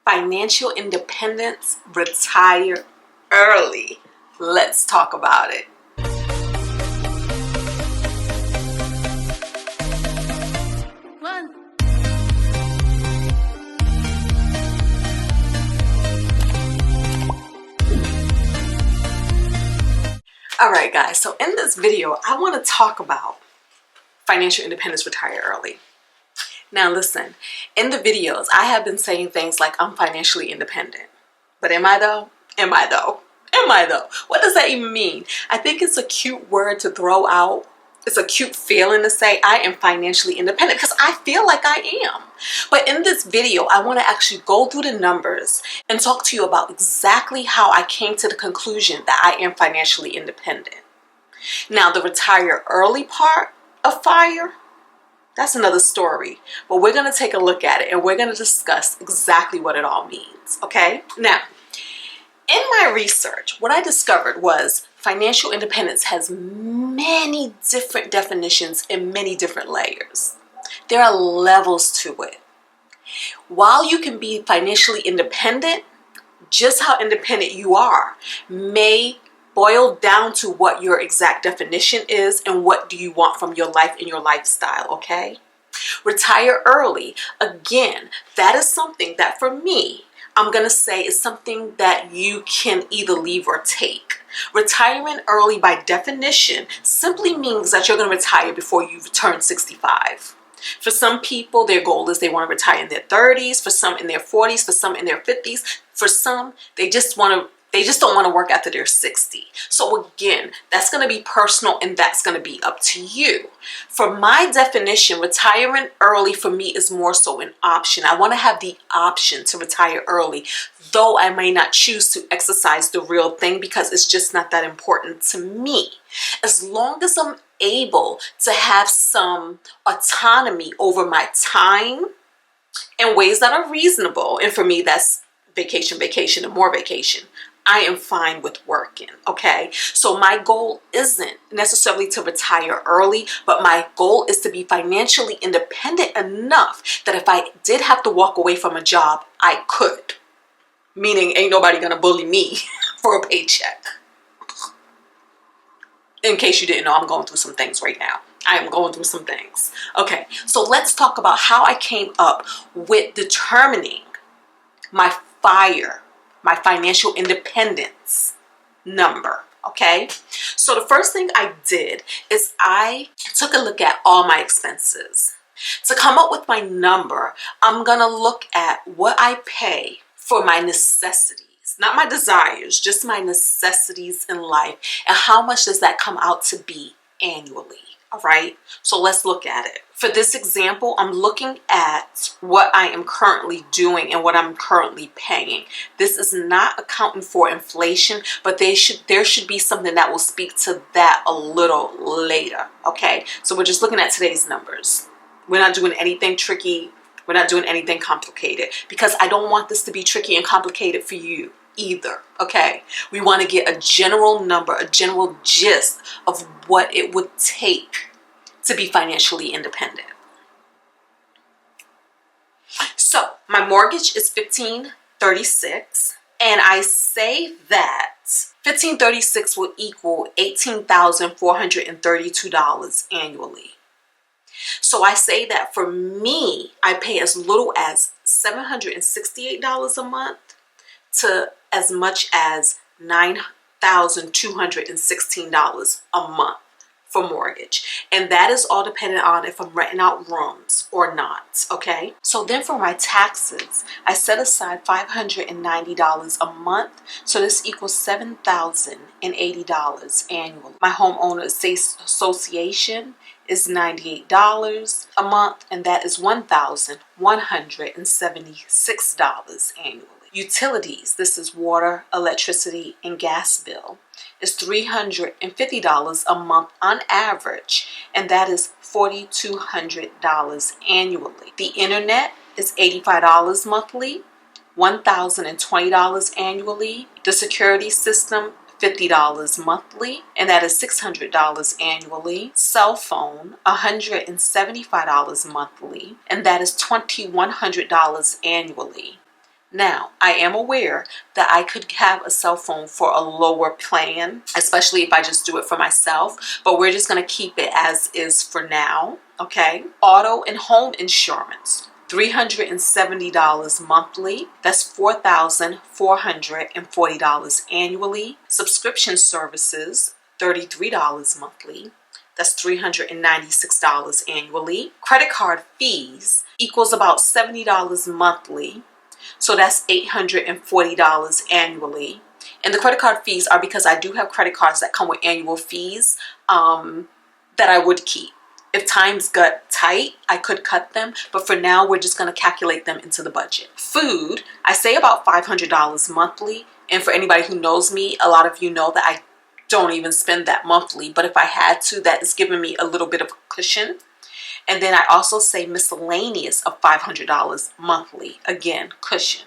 Financial independence, retire early. Let's talk about it. Alright guys, so in this video, I want to talk about financial independence, retire early. Now listen, in the videos, I have been saying things like I'm financially independent. But am I though? Am I though? Am I though? What does that even mean? I think it's a cute word to throw out. It's a cute feeling to say I am financially independent because I feel like I am. But in this video, I want to actually go through the numbers and talk to you about exactly how I came to the conclusion that I am financially independent. Now, the retire early part of FIRE, that's another story. But we're going to take a look at it and we're going to discuss exactly what it all means. Okay? Now, in my research, what I discovered was financial independence has many different definitions and many different layers. There are levels to it. While you can be financially independent, just how independent you are may boil down to what your exact definition is and what do you want from your life and your lifestyle, okay? Retire early. Again, that is something that for me, I'm going to say is something that you can either leave or take. Retirement early by definition simply means that you're going to retire before you turn 65. For some people, their goal is they want to retire in their 30s, for some in their 40s, for some in their 50s. For some, they just don't want to work after they're 60. So again, that's going to be personal and that's going to be up to you. For my definition, retiring early for me is more so an option. I want to have the option to retire early, though I may not choose to exercise the real thing because it's just not that important to me. As long as I'm able to have some autonomy over my time in ways that are reasonable, and for me that's vacation, and more vacation, I am fine with working, okay? So my goal isn't necessarily to retire early, but my goal is to be financially independent enough that if I did have to walk away from a job, I could. Meaning ain't nobody gonna bully me for a paycheck. In case you didn't know, I'm going through some things right now. I am going through some things. Okay, so let's talk about how I came up with determining my FIRE, my financial independence number, okay? So the first thing I did is I took a look at all my expenses. To come up with my number, I'm gonna look at what I pay for my necessities, not my desires, just my necessities in life, and how much does that come out to be annually, all right? So let's look at it. For this example, I'm looking at what I am currently doing and what I'm currently paying. This is not accounting for inflation, but there should be something that will speak to that a little later, okay? So we're just looking at today's numbers. We're not doing anything tricky. We're not doing anything complicated because I don't want this to be tricky and complicated for you either, okay? We want to get a general number, a general gist of what it would take to be financially independent. So my mortgage is $1,536, and I say that $1,536 will equal $18,432 annually. So I say that for me, I pay as little as $768 a month to as much as $9,216 a month for mortgage, and that is all dependent on if I'm renting out rooms or not, okay? So then for my taxes, I set aside $590 a month, so this equals $7,080 annually. My homeowner association is $98 a month, and that is $1,176 annually. Utilities, this is water, electricity, and gas bill, is $350 a month on average, and that is $4,200 annually. The internet is $85 monthly, $1,020 annually. The security system, $50 monthly, and that is $600 annually. Cell phone, $175 monthly, and that is $2,100 annually. Now, I am aware that I could have a cell phone for a lower plan, especially if I just do it for myself, but we're just going to keep it as is for now, okay? Auto and home insurance, $370 monthly. That's $4,440 annually. Subscription services, $33 monthly. That's $396 annually. Credit card fees equals about $70 monthly. So that's $840 annually. And the credit card fees are because I do have credit cards that come with annual fees that I would keep. If times got tight, I could cut them, but for now, we're just going to calculate them into the budget. Food, I say about $500 monthly. And for anybody who knows me, a lot of you know that I don't even spend that monthly, but if I had to, that is giving me a little bit of a cushion. And then I also say miscellaneous of $500 monthly, again, cushion.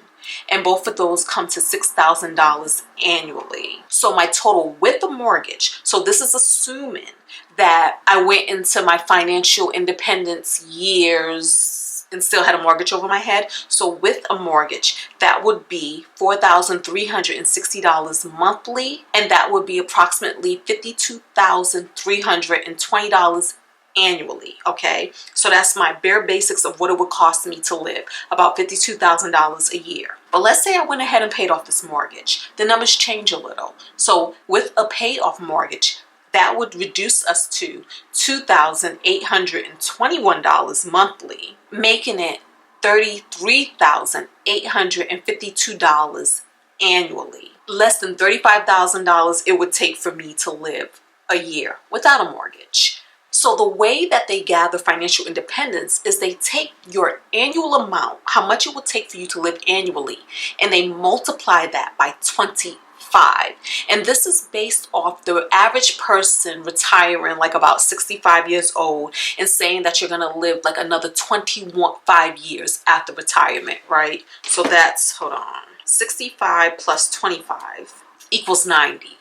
And both of those come to $6,000 annually. So my total with the mortgage, so this is assuming that I went into my financial independence years and still had a mortgage over my head. So with a mortgage, that would be $4,360 monthly, and that would be approximately $52,320 annually, okay? So that's my bare basics of what it would cost me to live, about $52,000 a year. But let's say I went ahead and paid off this mortgage. The numbers change a little. So with a paid off mortgage, that would reduce us to $2,821 monthly, making it $33,852 annually. Less than $35,000 it would take for me to live a year without a mortgage. So the way that they gather financial independence is they take your annual amount, how much it would take for you to live annually, and they multiply that by 25. And this is based off the average person retiring like about 65 years old and saying that you're going to live like another 25 years after retirement, right? So that's, hold on, 65 plus 25 equals 90.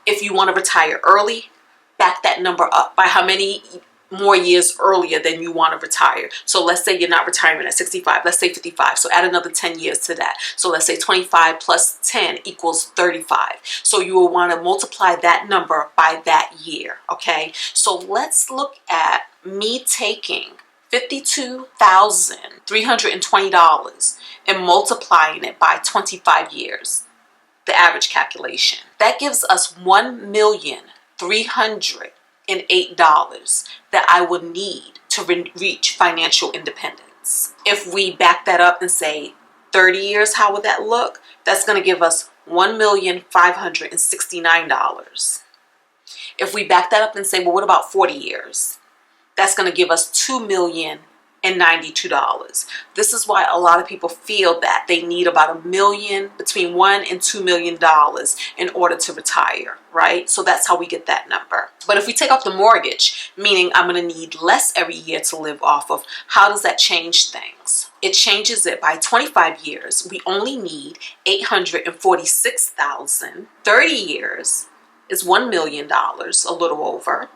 If you want to retire early, back that number up by how many more years earlier than you want to retire. So let's say you're not retiring at 65, let's say 55. So add another 10 years to that. So let's say 25 plus 10 equals 35. So you will want to multiply that number by that year, okay? So let's look at me taking $52,320 and multiplying it by 25 years, the average calculation. That gives us $1,308 that I would need to reach financial independence. If we back that up and say 30 years, how would that look? That's going to give us $1,569. If we back that up and say, well, what about 40 years? That's going to give us $2,092. This is why a lot of people feel that they need about $1 million, between $1 and $2 million in order to retire, right? So that's how we get that number. But if we take off the mortgage, meaning I'm going to need less every year to live off of, how does that change things? It changes it by 25 years. We only need $846,000. 30 years is $1 million, a little over.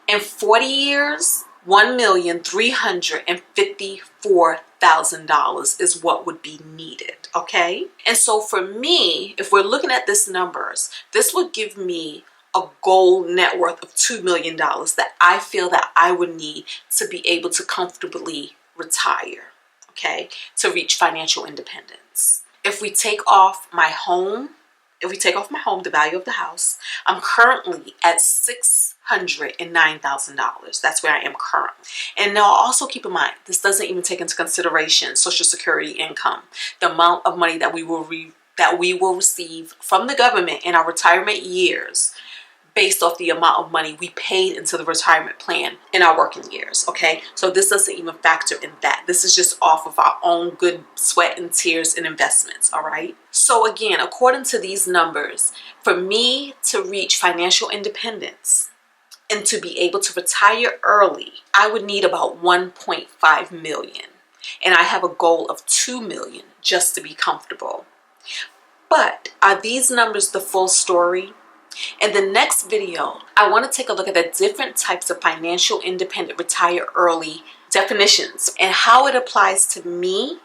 And 40 years, $1,354,000 is what would be needed, okay? And so for me, if we're looking at these numbers, this would give me a goal net worth of $2 million that I feel that I would need to be able to comfortably retire, okay? To reach financial independence. If we take off my home, the value of the house, I'm currently at $609,000. That's where I am currently. And now also keep in mind, this doesn't even take into consideration Social Security income, the amount of money that we will receive from the government in our retirement years, based off the amount of money we paid into the retirement plan in our working years, okay? So this doesn't even factor in that. This is just off of our own good sweat and tears and investments, all right? So again, according to these numbers, for me to reach financial independence and to be able to retire early, I would need about 1.5 million. And I have a goal of 2 million just to be comfortable. But are these numbers the full story? In the next video, I want to take a look at the different types of financial independent retire early definitions and how it applies to me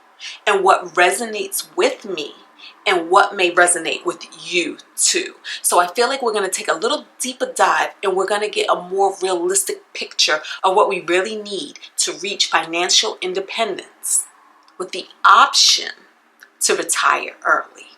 and what resonates with me and what may resonate with you too. So I feel like we're going to take a little deeper dive and we're going to get a more realistic picture of what we really need to reach financial independence with the option to retire early.